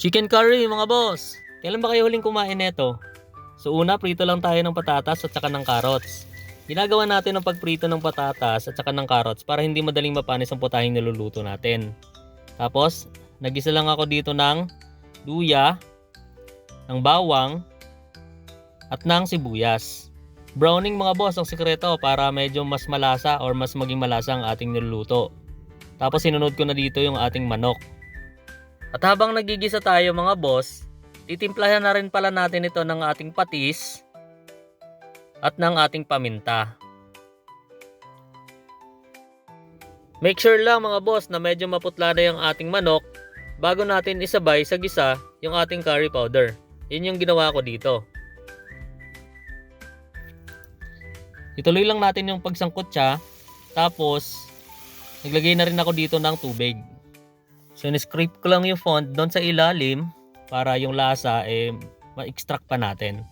Chicken curry mga boss. Kailan ba kayo huling kumain nito? So una, prito lang tayo ng patatas at saka ng carrots. Ginagawa natin ang pagprito ng patatas at saka ng carrots para hindi madaling mapanis ang putahing niluluto natin. Tapos, nagisa lang ako dito ng luya, ng bawang, at ng sibuyas. Browning mga boss ang sikreto para medyo mas malasa or mas maging malasa ang ating niluluto. Tapos sinunod ko na dito yung ating manok. At habang nagigisa tayo mga boss, titimplahan na rin pala natin ito ng ating patis at ng ating paminta. Make sure lang mga boss na medyo maputla na yung ating manok bago natin isabay sa gisa yung ating curry powder. Yun yung ginawa ko dito. Ituloy lang natin yung pagsangkot siya, tapos naglagay na rin ako dito ng tubig. So in-scrape ko lang yung fond doon sa ilalim para yung lasa ma-extract pa natin.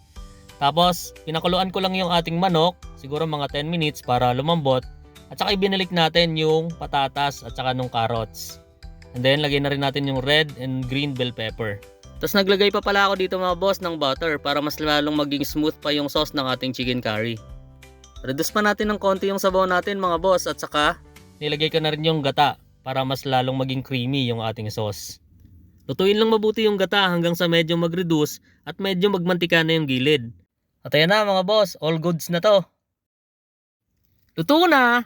Tapos pinakuluan ko lang yung ating manok, siguro mga 10 minutes para lumambot. At saka ibinalik natin yung patatas at saka nung carrots. And then lagay na rin natin yung red and green bell pepper. Tapos naglagay pa pala ako dito mga boss ng butter para mas lalong maging smooth pa yung sauce ng ating chicken curry. Reduce pa natin ng konti yung sabaw natin mga boss at saka nilagay ko na rin yung gata para mas lalong maging creamy yung ating sauce. Lutuin lang mabuti yung gata hanggang sa medyo mag-reduce at medyo magmantika na yung gilid. At ayan na mga boss, all goods na to. Luto na!